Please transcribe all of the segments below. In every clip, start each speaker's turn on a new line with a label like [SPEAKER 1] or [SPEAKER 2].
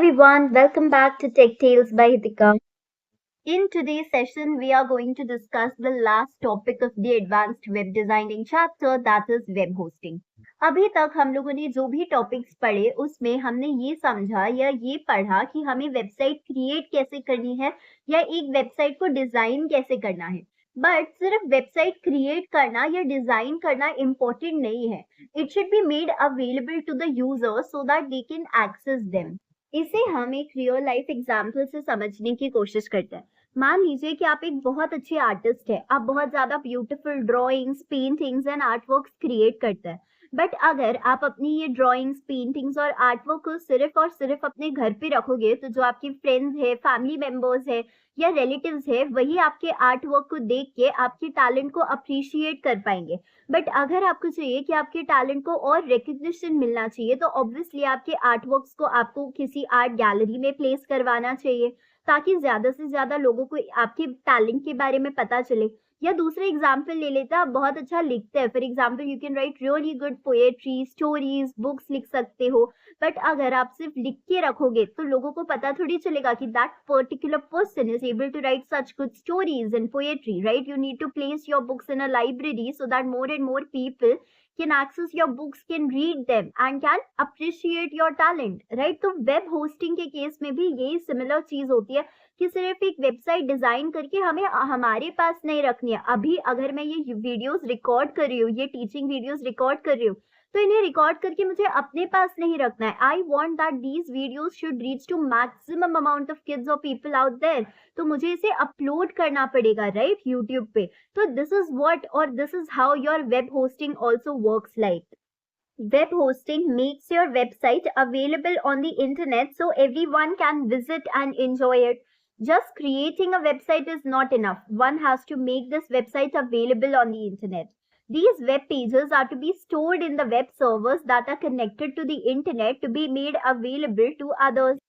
[SPEAKER 1] everyone, welcome back to Tech Tales by Hitika. In today's session, we are going to discuss the last topic of the advanced web designing chapter, that is web hosting. अभी तक हम लोगों ने जो भी topics पढ़े उसमें हमने ये समझा या ये पढ़ा कि हमें वेबसाइट क्रिएट कैसे करनी है या एक वेबसाइट को डिजाइन कैसे करना है. बट सिर्फ वेबसाइट क्रिएट करना या डिजाइन करना इम्पोर्टेंट नहीं है. It should be made available to the user so that they can access them. इसे हम एक रियल लाइफ एग्जाम्पल से समझने की कोशिश करते हैं. मान लीजिए कि आप एक बहुत अच्छे आर्टिस्ट है, आप बहुत ज्यादा beautiful drawings, paintings and artworks create करते हैं. बट अगर आप अपनी ये ड्राइंग्स, पेंटिंग्स और आर्टवर्क को सिर्फ और सिर्फ अपने घर पे रखोगे तो जो आपके फ्रेंड्स है, फैमिली मेंबर्स है या रिलेटिव्स है, वही आपके आर्टवर्क को देख के आपके टैलेंट को अप्रिशिएट कर पाएंगे. बट अगर आपको चाहिए कि आपके टैलेंट को और रिकग्निशन मिलना चाहिए तो ऑब्वियसली आपके आर्टवर्क्स को आपको किसी आर्ट गैलरी में प्लेस करवाना चाहिए ताकि ज्यादा से ज्यादा लोगों को आपके टैलेंट के बारे में पता चले. या दूसरे एग्जाम्पल ले लेते हैं, आप बहुत अच्छा लिखते हैं, for example you can write really good poetry, stories, books लिख सकते हो. बट अगर आप सिर्फ लिख के रखोगे तो लोगों को पता थोड़ी चलेगा कि that particular person is able to write such good stories and poetry. Right, you need to place your books in a library so that more and more people can access your books, can read them and can appreciate your talent. right, तो web hosting के case में भी यही similar चीज होती है कि सिर्फ एक वेबसाइट डिजाइन करके हमें हमारे पास नहीं रखनी है. अभी अगर मैं ये वीडियोस रिकॉर्ड कर रही हूँ, ये टीचिंग वीडियोस रिकॉर्ड कर रही हूँ, तो इन्हें रिकॉर्ड करके मुझे अपने पास नहीं रखना है. I want that these videos should reach to maximum amount of kids और पीपल आउट देयर. तो मुझे इसे अपलोड करना पड़ेगा, राइट, यूट्यूब पे. तो दिस इज व्हाट और this is how your web hosting also works. Like, web hosting makes your website available on the internet so everyone can visit and enjoy it. Just creating a website is not enough. One has to make this website available on the internet. These web pages are to be stored in the web servers that are connected to the internet to be made available to others.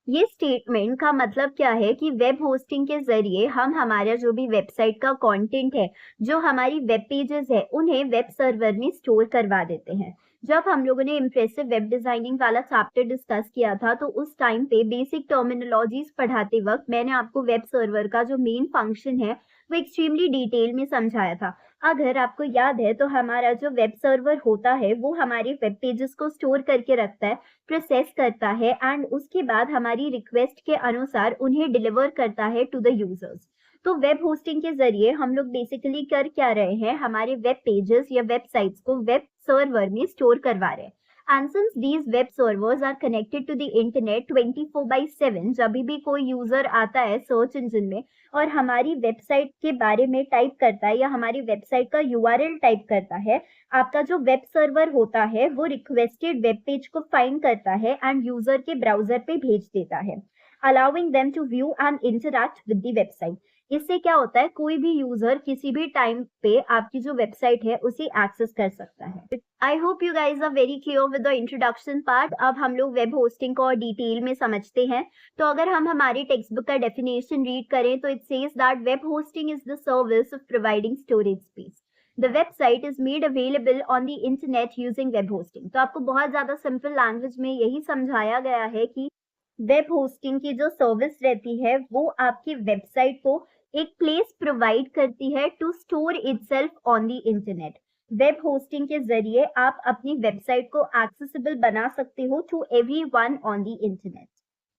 [SPEAKER 1] ये statement का मतलब क्या है कि web hosting के जरिए हम हमारा जो भी वेबसाइट का कंटेंट है, जो हमारी वेब पेजेस है, उन्हें वेब सर्वर में स्टोर करवा देते हैं. जब हम लोगों ने इम्प्रेसिव वेब डिजाइनिंग वाला चैप्टर डिस्कस किया था तो उस टाइम पे बेसिक टर्मिनोलॉजीज पढ़ाते वक्त मैंने आपको वेब सर्वर का जो मेन फंक्शन है वो एक्सट्रीमली डिटेल में समझाया था. अगर आपको याद है तो हमारा जो वेब सर्वर होता है वो हमारे वेब पेजेस को स्टोर करके रखता है, प्रोसेस करता है एंड उसके बाद हमारी रिक्वेस्ट के अनुसार उन्हें डिलीवर करता है टू द यूजर्स. तो वेब होस्टिंग के जरिए हम लोग बेसिकली कर क्या रहे हैं, हमारे वेब पेजेस या वेबसाइट्स को वेब सर्वर में स्टोर करवा रहे हैं. And since these web servers are connected to the internet 24/7, जब भी कोई यूजर आता है सर्च इंजन में और हमारी वेबसाइट के बारे में टाइप करता है या हमारी वेबसाइट का यूआरएल टाइप करता है, आपका जो वेब सर्वर होता है वो रिक्वेस्टेड वेब पेज को फाइंड करता है एंड यूजर के ब्राउजर पे भेज देता है, allowing them to view and interact with the website. इससे क्या होता है, कोई भी यूजर किसी भी टाइम पे आपकी जो वेबसाइट है उसे एक्सेस कर सकता है. I hope you guys are very clear with the introduction part. अब हम लोग वेब होस्टिंग को और डिटेल में समझते हैं. तो अगर हम हमारी टेक्स्ट बुक का डेफिनेशन रीड करें तो it says that web hosting is the service of providing storage space. The website is made available on the internet using web hosting. तो आपको बहुत ज्यादा सिंपल लैंग्वेज में यही समझाया गया है कि वेब होस्टिंग की जो सर्विस रहती है वो आपकी वेबसाइट को एक प्लेस प्रोवाइड करती है to store itself on the internet. Web hosting के जरिए आप अपनी वेबसाइट को एक्सेसिबल बना सकते हो to everyone on the internet.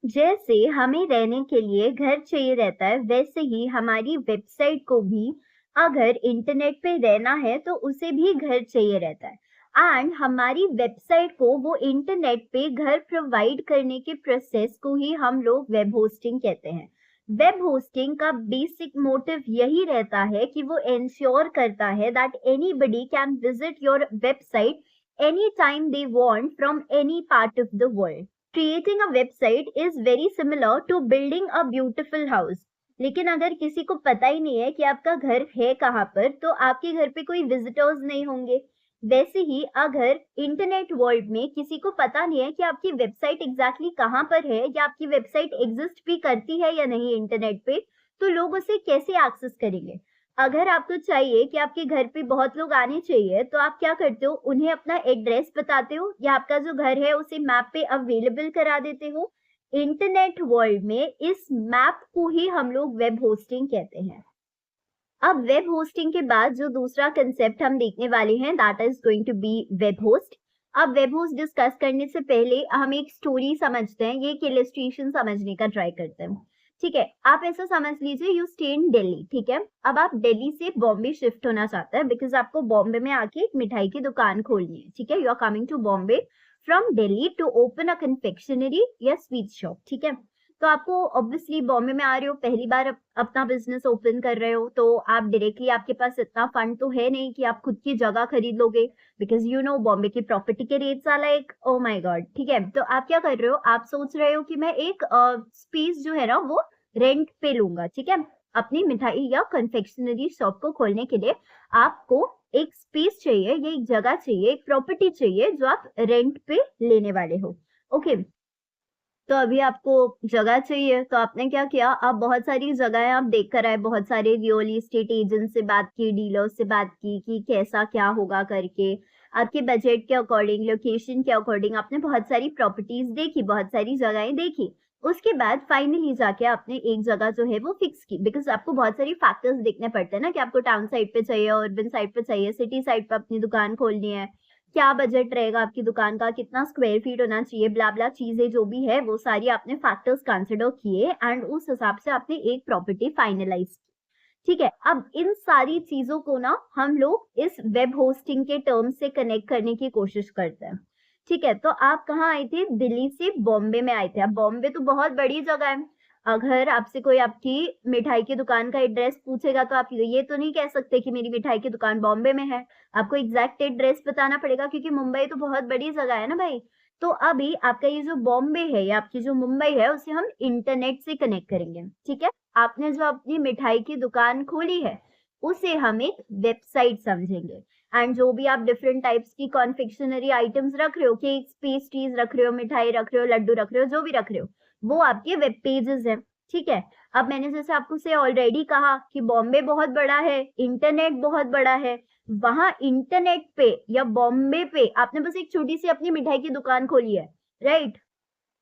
[SPEAKER 1] जैसे हमें रहने के लिए घर चाहिए रहता है, वैसे ही हमारी वेबसाइट को भी अगर इंटरनेट पे रहना है तो उसे भी घर चाहिए रहता है. एंड हमारी वेबसाइट को वो इंटरनेट पे घर प्रोवाइड करने के प्रोसेस को ही हम लोग वेब होस्टिंग कहते हैं. वेब होस्टिंग का बेसिक मोटिव यही रहता है कि वो इंश्योर करता है that anybody can visit your website any time they want from any part of the world. Creating a website is very similar to building a beautiful house. लेकिन अगर किसी को पता ही नहीं है कि आपका घर है कहाँ पर, तो आपके घर पे कोई विजिटर्स नहीं होंगे. वैसे ही अगर इंटरनेट वर्ल्ड में किसी को पता नहीं है कि आपकी वेबसाइट एग्जैक्टली कहाँ पर है या आपकी वेबसाइट एग्जिस्ट भी करती है या नहीं इंटरनेट पे, तो लोग उसे कैसे एक्सेस करेंगे. अगर आपको चाहिए कि आपके घर पे बहुत लोग आने चाहिए, तो आप क्या करते हो, उन्हें अपना एड्रेस बताते हो या आपका जो घर है उसे मैप पे अवेलेबल करा देते हो। इंटरनेट वर्ल्ड में इस मैप को ही हम लोग वेब होस्टिंग कहते हैं। अब वेब होस्टिंग के बाद जो दूसरा कंसेप्ट हम देखने वाले हैं, that is going to be web host. अब वेब होस्ट डिस्कस करने से पहले हम एक स्टोरी समझते हैं, ये एक इलस्ट्रेशन समझने का ट्राई करते हैं। ठीक है, आप ऐसा समझ लीजिए, यू स्टे इन दिल्ली। ठीक है, अब आप दिल्ली से बॉम्बे शिफ्ट होना चाहते हैं बिकॉज आपको बॉम्बे में आके एक मिठाई की दुकान खोलनी है। ठीक है, you are coming to Bombay from Delhi to open a confectionery या स्वीट शॉप। ठीक है, तो आपको ऑब्वियसली बॉम्बे में आ रहे हो, पहली बार अपना बिजनेस ओपन कर रहे हो, तो आप डायरेक्टली, आपके पास इतना फंड तो है नहीं कि आप खुद की जगह खरीद लोगे, बिकॉज यू नो बॉम्बे की प्रॉपर्टी के rates are like oh my god. ठीक है, तो आप क्या कर रहे हो, आप सोच रहे हो कि मैं एक स्पेस जो है ना वो रेंट पे लूंगा। ठीक है, अपनी मिठाई या कन्फेक्शनरी शॉप को खोलने के लिए आपको एक स्पेस चाहिए, ये एक जगह चाहिए, एक प्रॉपर्टी चाहिए जो आप रेंट पे लेने वाले हो। ओके, तो अभी आपको जगह चाहिए, तो आपने क्या किया, आप बहुत सारी जगहें आप देख कर आए, बहुत सारे रियल एस्टेट एजेंट से बात की, डीलर्स से बात की कि कैसा क्या होगा करके, आपके बजट के अकॉर्डिंग, लोकेशन के अकॉर्डिंग आपने बहुत सारी प्रॉपर्टीज देखी, बहुत सारी जगहें देखी। उसके बाद फाइनली जाके आपने एक जगह जो है वो फिक्स की, बिकॉज आपको बहुत सारी फैक्टर्स देखने पड़ते हैं ना, कि आपको टाउन साइड पे चाहिए, अर्बन साइड पे चाहिए, सिटी साइड पे अपनी दुकान खोलनी है, क्या बजट रहेगा आपकी दुकान का, कितना स्क्वायर फीट होना चाहिए, ब्ला ब्ला चीजें जो भी है वो सारी आपने फैक्टर्स कंसिडर किए एंड उस हिसाब से आपने एक प्रॉपर्टी फाइनलाइज की। ठीक है, अब इन सारी चीजों को ना हम लोग इस वेब होस्टिंग के टर्म से कनेक्ट करने की कोशिश करते हैं। ठीक है, तो आप कहाँ आए थे, दिल्ली से बॉम्बे में आए थे। अब बॉम्बे तो बहुत बड़ी जगह है, अगर आपसे कोई आपकी मिठाई की दुकान का एड्रेस पूछेगा तो आप ये तो नहीं कह सकते कि मेरी मिठाई की दुकान बॉम्बे में है, आपको एग्जैक्ट एड्रेस बताना पड़ेगा, क्योंकि मुंबई तो बहुत बड़ी जगह है ना भाई। तो अभी आपका ये जो बॉम्बे है या आपकी जो मुंबई है उसे हम इंटरनेट से कनेक्ट करेंगे। ठीक है, आपने जो अपनी मिठाई की दुकान खोली है उसे हम एक वेबसाइट समझेंगे, एंड जो भी आप डिफरेंट टाइप्स की कॉन्फेक्शनरी आइटम्स रख रहे हो, केक्स, पेस्ट्रीज रख रहे हो, मिठाई रख रहे हो, लड्डू रख रहे हो, जो भी रख रहे हो, वो आपके वेब पेजेस हैं। ठीक है, अब मैंने जैसे आपको से ऑलरेडी कहा कि बॉम्बे बहुत बड़ा है, इंटरनेट बहुत बड़ा है, वहां इंटरनेट पे या बॉम्बे पे आपने बस एक छोटी सी अपनी मिठाई की दुकान खोली है, राइट।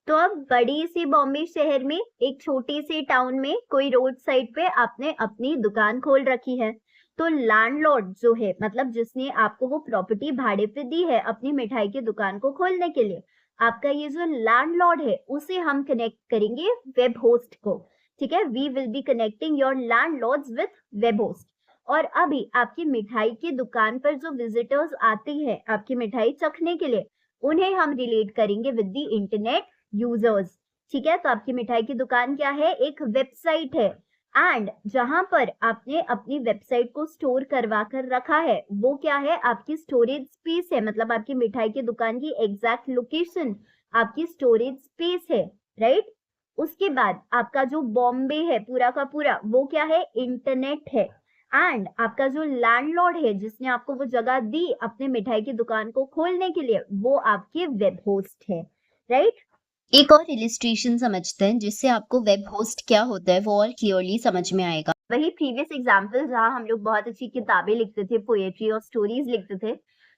[SPEAKER 1] तो अब बड़ी सी बॉम्बे शहर में एक छोटी सी टाउन में कोई रोड साइड पे आपने अपनी दुकान खोल रखी है, तो लैंडलॉर्ड जो है, मतलब जिसने आपको वो प्रॉपर्टी भाड़े पे दी है अपनी मिठाई की दुकान को खोलने के लिए, आपका ये जो लैंडलॉर्ड है उसे हम कनेक्ट करेंगे वेब होस्ट को। ठीक है, we will be connecting your landlords with web host. और अभी आपकी मिठाई की दुकान पर जो विजिटर्स आते हैं आपकी मिठाई चखने के लिए, उन्हें हम रिलेट करेंगे विद द इंटरनेट यूजर्स। ठीक है, तो आपकी मिठाई की दुकान क्या है, एक वेबसाइट है, एंड जहां पर आपने अपनी वेबसाइट को स्टोर करवा कर रखा है वो क्या है, आपकी स्टोरेज स्पेस है, मतलब आपकी मिठाई की दुकान की एग्जैक्ट लोकेशन आपकी स्टोरेज स्पेस है, राइट। उसके बाद आपका जो बॉम्बे है पूरा का पूरा, वो क्या है, इंटरनेट है, एंड आपका जो लैंडलॉर्ड है जिसने आपको वो जगह दी अपने मिठाई की दुकान को खोलने के लिए, वो आपके वेब होस्ट है, राइट।
[SPEAKER 2] एक और इलिस्ट्रेशन समझते हैं जिससे आपको वेब होस्ट क्या होता है वो और क्लियरली समझ में आएगा।
[SPEAKER 1] वही प्रीवियस एग्जाम्पल जहाँ हम लोग बहुत अच्छी किताबें लिखते थे, पोएट्री और स्टोरीज लिखते थे,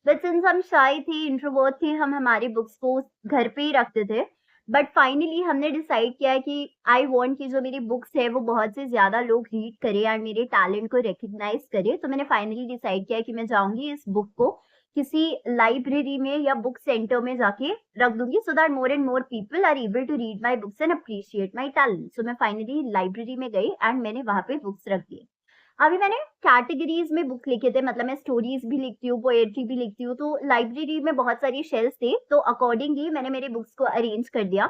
[SPEAKER 1] बट सिंस हम शाय थे, इंट्रोवर्ट थे, हम हमारी बुक्स को घर पे ही रखते थे। बट फाइनली हमने डिसाइड किया है कि आई वांट कि जो मेरी बुक्स है वो बहुत से ज्यादा लोग रीड करे एंड मेरे टैलेंट को रिकग्नाइज करे। तो मैंने फाइनली डिसाइड किया कि मैं जाऊंगी इस बुक को किसी लाइब्रेरी में या बुक सेंटर में जाके रख दूंगी, so that more and more people are able to read my books and appreciate my talent. So मैं फाइनली लाइब्रेरी में गई एंड मैंने वहां पे बुक्स रख दी। अभी मैंने कैटेगरीज में बुक लिखे थे, मतलब मैं स्टोरीज भी लिखती हूँ, पोएट्री भी लिखती हूँ, तो लाइब्रेरी में बहुत सारी शेल्फ थे, तो अकॉर्डिंगली मैंने मेरी बुक्स को अरेंज कर दिया।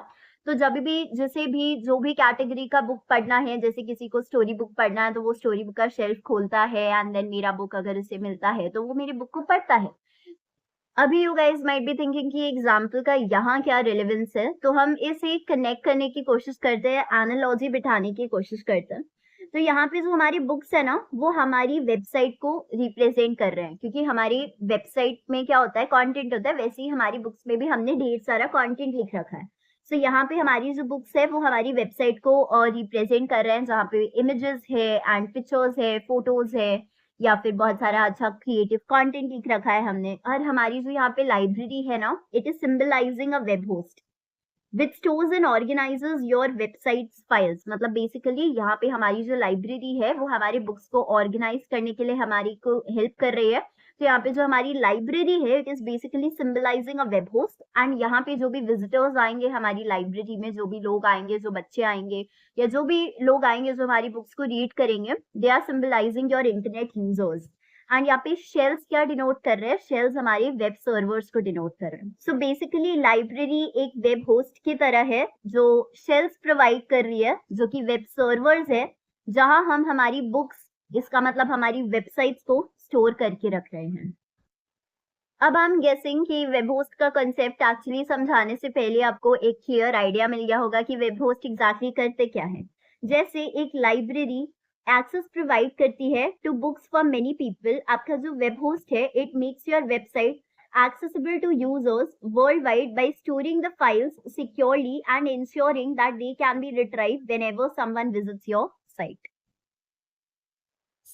[SPEAKER 1] तो जब भी जैसे भी जो भी कैटेगरी का बुक पढ़ना है, जैसे किसी को स्टोरी बुक पढ़ना है तो वो स्टोरी बुक का शेल्फ खोलता है एंड देन मेरा बुक अगर उसे मिलता है तो वो मेरी बुक को पढ़ता है। अभी you guys might be thinking कि एग्जाम्पल का यहाँ क्या रिलेवेंस है, तो हम इसे कनेक्ट करने की कोशिश करते हैं, एनालॉजी बिठाने की कोशिश करते हैं। तो यहाँ पे जो हमारी बुक्स है ना वो हमारी वेबसाइट को रिप्रेजेंट कर रहे हैं, क्योंकि हमारी वेबसाइट में क्या होता है, कंटेंट होता है, वैसे ही हमारी बुक्स में भी हमने ढेर सारा कंटेंट लिख रखा है। सो यहाँ पे हमारी जो बुक्स है वो हमारी वेबसाइट को रिप्रेजेंट कर रहे हैं, जहाँ पे इमेजेस है एंड पिक्चर्स है, फोटोज है, या फिर बहुत सारा अच्छा क्रिएटिव कंटेंट लिख रखा है हमने। और हमारी जो यहाँ पे लाइब्रेरी है ना, it is symbolising a web host which stores and organises your websites files. मतलब बेसिकली यहाँ पे हमारी जो लाइब्रेरी है वो हमारी बुक्स को ऑर्गेनाइज करने के लिए हमारी को हेल्प कर रही है। तो यहाँ पे जो हमारी लाइब्रेरी है it is basically symbolising a web host, and यहाँ पे जो भी विजिटर्स आएंगे हमारी लाइब्रेरी में, जो भी लोग आएंगे, जो बच्चे आएंगे या जो भी लोग आएंगे जो हमारी बुक्स को रीड करेंगे, they are symbolizing your internet users. And यहाँ पे शेल्स क्या डिनोट कर रहे हैं? शेल्स हमारे वेब सर्वर्स को डिनोट कर रहे हैं। सो बेसिकली लाइब्रेरी एक वेब होस्ट की तरह है जो शेल्स प्रोवाइड कर रही है, जो कि वेब सर्वर्स है, जहां हम हमारी बुक्स, इसका मतलब हमारी वेबसाइट्स को स्टोर करके रख रहे हैं। अब हम गेसिंग कि वेब होस्ट का कंसेप्ट एक्चुअली समझाने से पहले आपको एक क्लियर आइडिया मिल गया होगा कि वेब होस्ट एग्जैक्टली करते क्या है। जैसे एक लाइब्रेरी एक्सेस प्रोवाइड करती है to books for many people, आपका जो वेब होस्ट है it makes your website accessible to users worldwide by storing the files securely and ensuring that they can be retrieved whenever someone visits your site.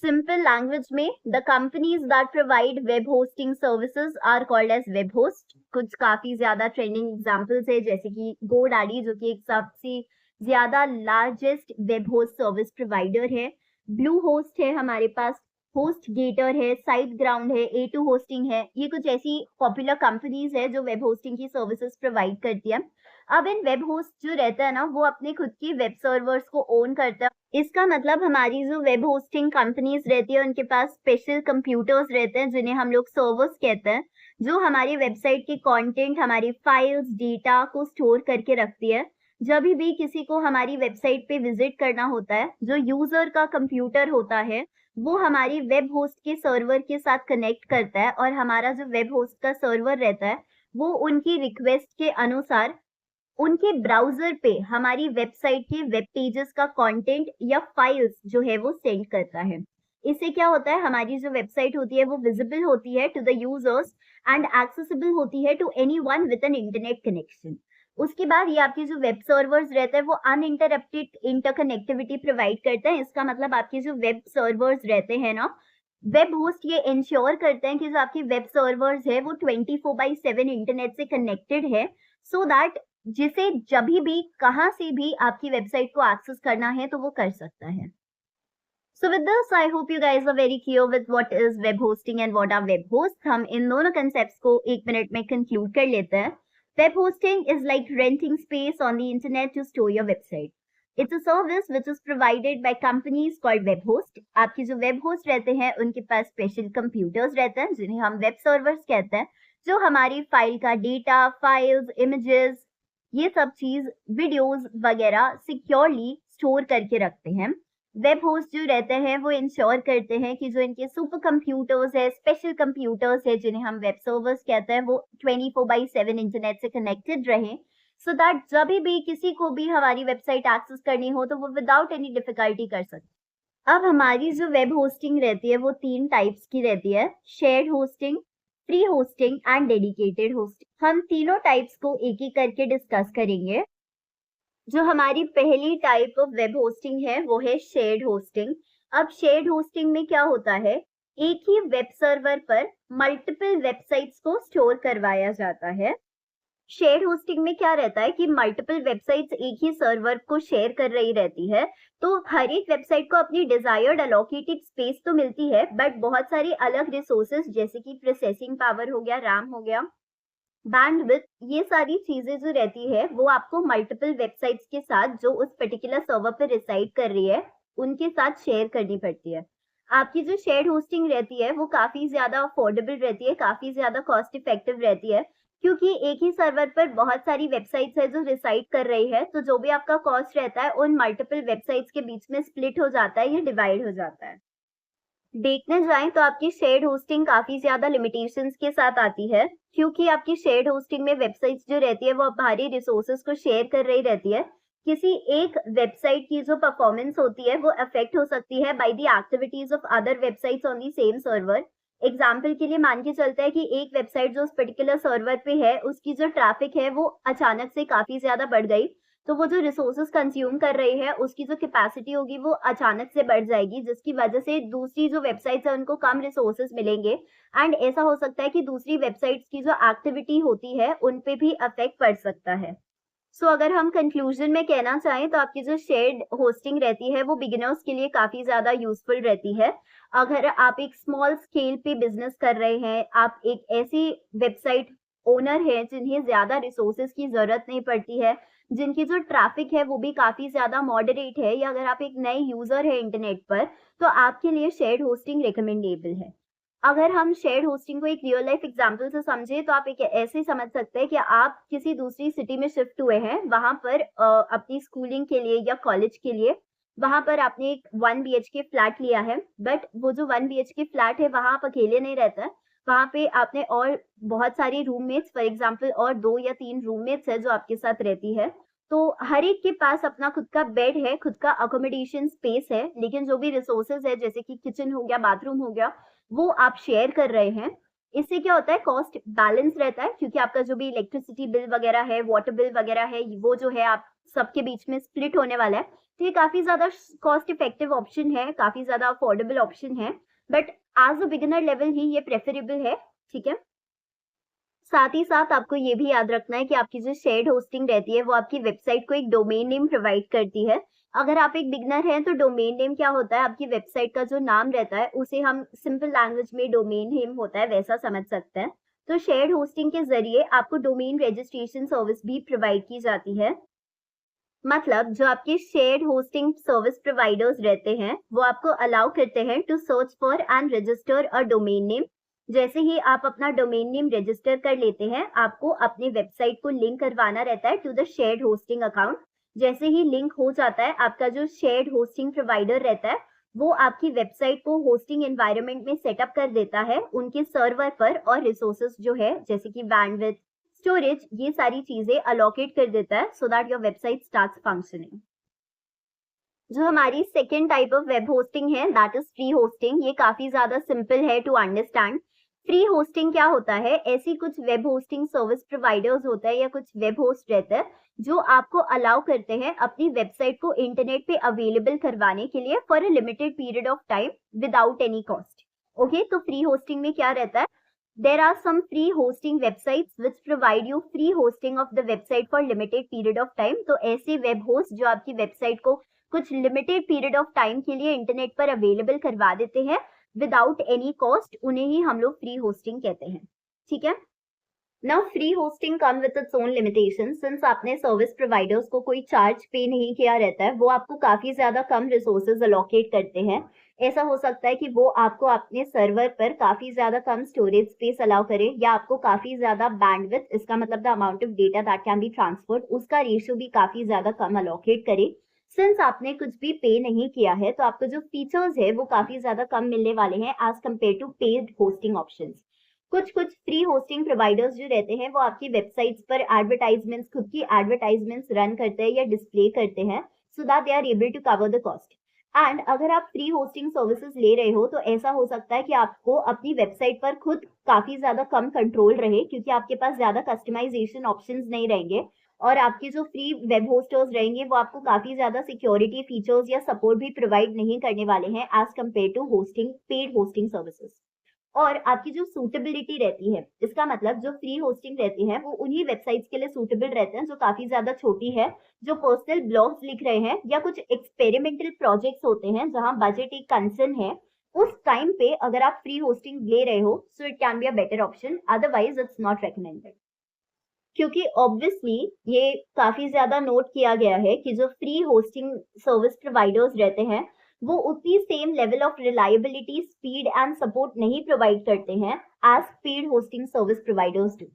[SPEAKER 1] Simple language में the companies that provide web hosting services are called as web host. कुछ काफी ज्यादा trending examples है, जैसे कि GoDaddy जो कि एक सबसे ज्यादा largest web host service provider है, Bluehost है हमारे पास, HostGator है, SiteGround है, A2 होस्टिंग है। ये कुछ ऐसी पॉपुलर कंपनीज है जो वेब होस्टिंग की सर्विसेज प्रोवाइड करती है। अब इन वेब होस्ट जो रहता है ना, वो अपने खुद की वेब सर्वर्स को ओन करता है। इसका मतलब हमारी जो वेब होस्टिंग कंपनीज रहती है उनके पास स्पेशल कंप्यूटर्स रहते हैं जिन्हें हम लोग सर्वर्स कहते हैं, जो हमारी वेबसाइट के कंटेंट, हमारी फाइल्स, डेटा को स्टोर करके रखती है। जब भी किसी को हमारी वेबसाइट पे विजिट करना होता है, जो यूजर का कंप्यूटर होता है वो हमारी वेब होस्ट के सर्वर के साथ कनेक्ट करता है, और हमारा जो वेब होस्ट का सर्वर रहता है वो उनकी रिक्वेस्ट के अनुसार उनके ब्राउजर पे हमारी वेबसाइट के वेब पेजेस का कंटेंट या फाइल्स जो है वो सेंड करता है। इससे क्या होता है, हमारी जो वेबसाइट होती है वो विजिबल होती है to the users and accessible होती है to anyone with an internet connection. उसके बाद ये आपकी जो वेब सर्वर्स रहते हैं वो अनइंटरप्टेड इंटरकनेक्टिविटी प्रोवाइड करते हैं। इसका मतलब आपके जो वेब सर्वर्स रहते हैं ना, वेब होस्ट ये इंश्योर करते हैं कि जो आपकी वेब सर्वर्स है वो 24/7 इंटरनेट से कनेक्टेड है, सो दैट जिसे जब भी कहां से भी आपकी वेबसाइट को एक्सेस करना है तो वो कर सकता है। So with this, I hope you guys are very clear with what is web hosting and what are web hosts. हम इन दोनों concepts को एक मिनट में conclude कर लेते हैं। Web hosting is like renting space on the internet to store your website. It's a service which is provided by companies called web host. आपके जो web host रहते हैं उनके पास special computers रहते हैं जिन्हें हम web servers कहते हैं, जो हमारी फाइल का डेटा, फाइल्स, इमेजेस, ये सब चीज, वीडियोस वगैरह सिक्योरली स्टोर करके रखते हैं। वेब होस्ट जो रहते हैं वो इंश्योर करते हैं कि जो इनके सुपर कंप्यूटर्स है, स्पेशल कंप्यूटर्स है जिन्हें हम वेब सर्वर्स कहते हैं, वो 24/7 इंटरनेट से कनेक्टेड रहे, सो दैट जब भी किसी को भी हमारी वेबसाइट एक्सेस करनी हो तो वो विदाउट एनी डिफिकल्टी कर सकते। अब हमारी जो वेब होस्टिंग रहती है वो 3 टाइप्स की रहती है, shared hosting, free hosting and dedicated hosting. हम तीनों टाइप्स को एक एक करके डिस्कस करेंगे। जो हमारी पहली टाइप ऑफ वेब होस्टिंग है वो है शेयर्ड होस्टिंग। अब शेयर्ड होस्टिंग में क्या होता है, एक ही वेब सर्वर पर मल्टीपल वेबसाइट्स को स्टोर करवाया जाता है। शेयर होस्टिंग में क्या रहता है कि मल्टीपल वेबसाइट्स एक ही सर्वर को शेयर कर रही रहती है, तो हर एक वेबसाइट को अपनी डिजायर्ड अलोकेटेड स्पेस तो मिलती है, बट बहुत सारी अलग रिसोर्सेज जैसे कि प्रोसेसिंग पावर हो गया, रैम हो गया, बैंडविड्थ, ये सारी चीजें जो रहती है वो आपको मल्टीपल वेबसाइट्स के साथ जो उस पर्टिकुलर सर्वर पर रिसाइड कर रही है उनके साथ शेयर करनी पड़ती है। आपकी जो शेयर्ड होस्टिंग रहती है वो काफी ज्यादा अफोर्डेबल रहती है, काफी ज्यादा कॉस्ट इफेक्टिव रहती है, क्योंकि एक ही सर्वर पर बहुत सारी वेबसाइट्स है जो रिसाइड कर रही है, तो जो भी आपका कॉस्ट रहता है उन मल्टीपल वेबसाइट्स के बीच में स्प्लिट हो जाता है या डिवाइड हो जाता है। देखने जाएं तो आपकी शेयर्ड होस्टिंग काफी ज्यादा लिमिटेशंस के साथ आती है, क्योंकि आपकी शेयर्ड होस्टिंग में वेबसाइट्स जो रहती है वो बाहरी रिसोर्सेज को शेयर कर रही रहती है। किसी एक वेबसाइट की जो परफॉर्मेंस होती है वो अफेक्ट हो सकती है by the activities of other websites on the same server, example के लिए मान के चलते हैं कि एक वेबसाइट जो उस पर्टिकुलर सर्वर पे है, उसकी जो ट्रैफिक है वो अचानक से काफी ज्यादा बढ़ गई, तो वो जो रिसोर्सेज कंज्यूम कर रही है उसकी जो कैपेसिटी होगी वो अचानक से बढ़ जाएगी, जिसकी वजह से दूसरी जो वेबसाइट्स है उनको कम रिसोर्सेज मिलेंगे। एंड ऐसा हो सकता है कि दूसरी वेबसाइट्स की जो एक्टिविटी होती है उन पे भी अफेक्ट पड़ सकता है। अगर हम कंक्लूजन में कहना चाहें तो आपकी जो शेयर्ड होस्टिंग रहती है वो बिगिनर्स के लिए काफी ज्यादा यूजफुल रहती है। अगर आप एक स्मॉल स्केल पे बिजनेस कर रहे हैं, आप एक ऐसी वेबसाइट ओनर है जिन्हें ज्यादा रिसोर्सेज की जरूरत नहीं पड़ती है, जिनकी जो ट्रैफिक है वो भी काफी ज्यादा मॉडरेट है, या अगर आप एक नए यूजर है इंटरनेट पर, तो आपके लिए शेयर्ड होस्टिंग रिकमेंडेबल है। अगर हम शेयर्ड होस्टिंग को एक रियल लाइफ एग्जांपल से समझे तो आप एक ऐसे समझ सकते हैं कि आप किसी दूसरी सिटी में शिफ्ट हुए हैं, वहां पर अपनी स्कूलिंग के लिए या कॉलेज के लिए, वहां पर आपने एक 1 BHK फ्लैट लिया है, बट वो जो 1 BHK फ्लैट है वहां आप अकेले नहीं रहते हैं, वहां पे आपने और बहुत सारी रूममेट्स, फॉर एग्जाम्पल और 2 या 3 रूममेट्स है जो आपके साथ रहती है। तो हर एक के पास अपना खुद का बेड है, खुद का अकोमोडेशन स्पेस है, लेकिन जो भी रिसोर्सेज है जैसे कि किचन हो गया, बाथरूम हो गया, वो आप शेयर कर रहे हैं। इससे क्या होता है, कॉस्ट बैलेंस रहता है, क्योंकि आपका जो भी इलेक्ट्रिसिटी बिल वगैरह है, वाटर बिल वगैरह है, वो जो है आप सबके बीच में स्प्लिट होने वाला है। तो ये काफी ज्यादा कॉस्ट इफेक्टिव ऑप्शन है, काफी ज्यादा अफोर्डेबल ऑप्शन है, but as a beginner level ही ये प्रेफरेबल है। ठीक है। साथ ही साथ आपको ये भी याद रखना है कि आपकी जो शेयर्ड होस्टिंग रहती है वो आपकी वेबसाइट को एक डोमेन नेम प्रोवाइड करती है। अगर आप एक बिगनर हैं तो डोमेन नेम क्या होता है, आपकी वेबसाइट का जो नाम रहता है उसे हम सिंपल लैंग्वेज में डोमेन नेम होता है वैसा समझ सकते हैं। तो शेयर्ड होस्टिंग के जरिए आपको डोमेन रजिस्ट्रेशन सर्विस भी प्रोवाइड की जाती है। मतलब जो आपके शेयर्ड होस्टिंग सर्विस प्रोवाइडर्स रहते हैं वो आपको अलाउ करते हैं to search for and register a domain name. जैसे ही आप अपना डोमेन नेम रजिस्टर कर लेते हैं, आपको अपनी वेबसाइट को लिंक करवाना रहता है to the shared hosting account. जैसे ही लिंक हो जाता है, आपका जो शेयर्ड होस्टिंग प्रोवाइडर रहता है वो आपकी वेबसाइट को होस्टिंग एनवायरनमेंट में सेटअप कर देता है उनके सर्वर पर, और रिसोर्सेज जो है जैसे कि बैंडविड्थ, स्टोरेज, ये सारी चीजें अलोकेट कर देता है so that your website starts functioning. जो हमारी second type of web hosting है दैट इज फ्री होस्टिंग। ये काफी ज्यादा सिंपल है टू अंडरस्टैंड। फ्री होस्टिंग क्या होता है, ऐसी कुछ वेब होस्टिंग सर्विस प्रोवाइडर्स होता है या कुछ वेब होस्ट रहते हैं जो आपको अलाउ करते हैं अपनी वेबसाइट को इंटरनेट पे अवेलेबल करवाने के लिए for a limited period of time without any cost. Okay, तो फ्री होस्टिंग में क्या रहता है, there are some free hosting websites which provide you free hosting of the website for limited period of time। तो ऐसे web host जो आपकी website को कुछ लिमिटेड पीरियड ऑफ टाइम के लिए इंटरनेट पर अवेलेबल करवा देते हैं विदाउट एनी कॉस्ट, उन्हें ही हम लोग फ्री होस्टिंग कहते हैं। ठीक है। Now free hosting come with its own limitation. Since आपने सर्विस प्रोवाइडर्स को कोई चार्ज पे नहीं किया रहता है, वो आपको काफी ज्यादा कम रिसोर्सेज अलोकेट करते हैं। ऐसा हो सकता है कि वो आपको अपने सर्वर पर काफी ज्यादा कम स्टोरेज स्पेस अलाउ करें, या आपको काफी ज्यादा बैंडविड्थ, इसका मतलब the amount of data that can be transferred, उसका रेशियो भी काफी ज्यादा कम अलोकेट करे। सिंस आपने कुछ भी पे नहीं किया है तो आपको जो फीचर्स है वो काफी ज्यादा कम मिलने वाले हैं as compare to paid hosting options. कुछ कुछ फ्री होस्टिंग प्रोवाइडर्स जो रहते हैं वो आपकी वेबसाइट्स पर एडवर्टाइजमेंट्स, खुद की एडवर्टाइजमेंट्स रन करते हैं या डिस्प्ले करते हैं so that they are able to cover the cost. And अगर आप फ्री होस्टिंग सर्विसेज ले रहे हो तो ऐसा हो सकता है कि आपको अपनी वेबसाइट पर खुद काफी ज्यादा कम कंट्रोल रहे, क्योंकि आपके पास ज्यादा कस्टमाइजेशन ऑप्शंस नहीं रहेंगे, और आपके जो फ्री वेब होस्टर्स रहेंगे वो आपको काफी ज्यादा सिक्योरिटी फीचर्स या सपोर्ट भी प्रोवाइड नहीं करने वाले हैं as compare to hosting paid hosting services. और आपकी जो सूटेबिलिटी रहती है, इसका मतलब जो फ्री होस्टिंग रहती है वो उन्हीं वेबसाइट्स के लिए सूटेबल रहते हैं जो काफी ज्यादा छोटी है, जो पर्सनल ब्लॉग्स लिख रहे हैं या कुछ एक्सपेरिमेंटल प्रोजेक्ट्स होते हैं जहां बजट एक कंसर्न है। उस टाइम पे अगर आप फ्री होस्टिंग ले रहे हो so it can be a better option, otherwise it's not recommended. क्योंकि ऑब्वियसली ये काफी ज्यादा नोट किया गया है कि जो फ्री होस्टिंग सर्विस प्रोवाइडर्स रहते हैं वो उतनी same level of reliability, speed and support नहीं प्रोवाइड करते हैं as paid hosting service providers do.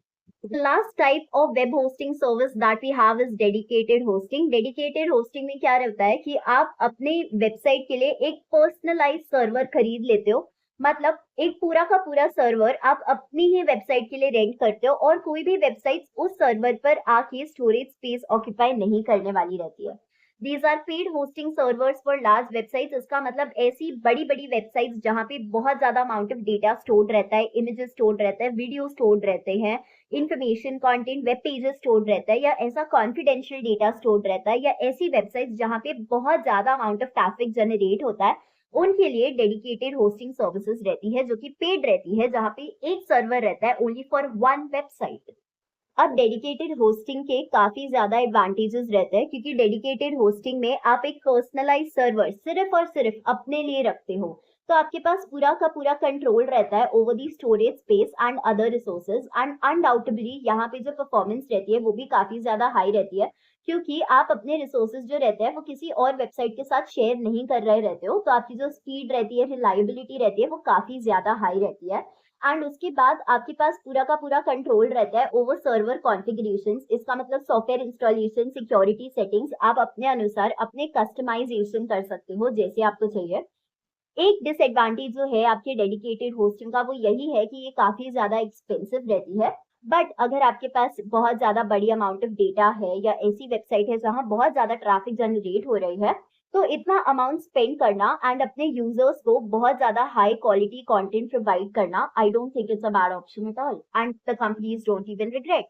[SPEAKER 1] The last type of web hosting service that we have is dedicated hosting। Dedicated hosting में क्या रहता है कि आप अपने वेबसाइट के लिए एक पर्सनलाइज सर्वर खरीद लेते हो। मतलब एक पूरा का पूरा सर्वर आप अपनी ही वेबसाइट के लिए रेंट करते हो, और कोई भी वेबसाइट उस सर्वर पर आके स्टोरेज स्पेस ऑक्यूपाई नहीं करने वाली रहती है। These are paid hosting servers for large websites. इसका मतलब ऐसी बड़ी बड़ी वेबसाइट्स जहाँ पे बहुत ज्यादा अमाउंट ऑफ डेटा स्टोर्ड रहता है, इमेजेस स्टोर्ड रहता है, वीडियो स्टोर्ड रहते हैं, information content web pages stored रहता है, या ऐसा कॉन्फिडेंशियल डेटा स्टोर्ड रहता है, या ऐसी वेबसाइट्स जहाँ पे बहुत ज्यादा अमाउंट ऑफ ट्रैफिक जनरेट होता है, उनके लिए डेडिकेटेड होस्टिंग सर्विसेज रहती है जो कि पेड रहती है, जहाँ पे एक सर्वर रहता है ओनली फॉर वन वेबसाइट। अब डेडिकेटेड होस्टिंग के काफी ज्यादा एडवांटेजेस रहते हैं, क्योंकि डेडिकेटेड होस्टिंग में आप एक पर्सनलाइज सर्वर सिर्फ और सिर्फ अपने लिए रखते हो, तो आपके पास पूरा का पूरा कंट्रोल रहता है over the storage space and other resources, and undoubtedly यहाँ पे जो परफॉर्मेंस रहती है वो भी काफी ज्यादा हाई रहती है, क्योंकि आप अपने रिसोर्सेज जो रहते हैं वो किसी और वेबसाइट के साथ शेयर नहीं कर रहे रहते हो, तो आपकी जो स्पीड रहती है, रिलायबिलिटी रहती है, वो काफी ज्यादा हाई रहती है। एंड उसके बाद आपके पास पूरा का पूरा कंट्रोल रहता है ओवर सर्वर कॉन्फ़िगरेशंस। इसका मतलब सॉफ्टवेयर इंस्टॉलेशन, सिक्योरिटी सेटिंग्स आप अपने अनुसार अपने कस्टमाइजेशन कर सकते हो जैसे आपको चाहिए। एक डिसएडवांटेज जो है आपके डेडिकेटेड होस्टिंग का वो यही है कि ये काफी ज्यादा एक्सपेंसिव रहती है। बट अगर आपके पास बहुत ज्यादा बड़ी अमाउंट ऑफ डेटा है या ऐसी वेबसाइट है जहां बहुत ज्यादा ट्रैफिक जनरेट हो रही है, तो इतना अमाउंट स्पेंड करना एंड अपने यूजर्स को बहुत ज्यादा हाई क्वालिटी कंटेंट प्रोवाइड करना, I don't think it's a bad option at all, and the companies don't even regret.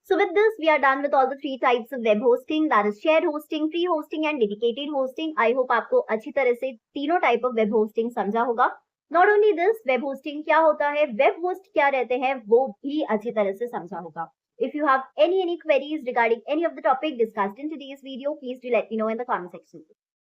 [SPEAKER 1] So with this, we are done with all the three types of web hosting, that is shared hosting, free hosting and dedicated hosting. I hope आपको अच्छी तरह से तीनों type of web hosting समझा होगा। Not only this, web hosting क्या होता है, वेब होस्ट क्या रहते हैं, वो भी अच्छी तरह से समझा होगा। If you have any queries regarding any of the topic discussed in today's video, please do let me know in the comment section.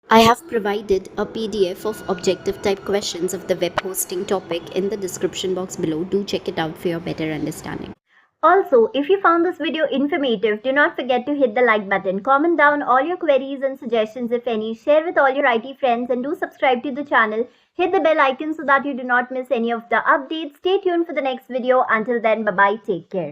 [SPEAKER 2] I have provided a PDF of objective type questions of the web hosting topic in the description box below. Do check it out for your better understanding.
[SPEAKER 1] Also, if you found this video informative, do not forget to hit the like button, comment down all your queries and suggestions if any, share with all your IT friends, and do subscribe to the channel. Hit the bell icon so that you do not miss any of the updates. Stay tuned for the next video. Until then, bye-bye. Take care.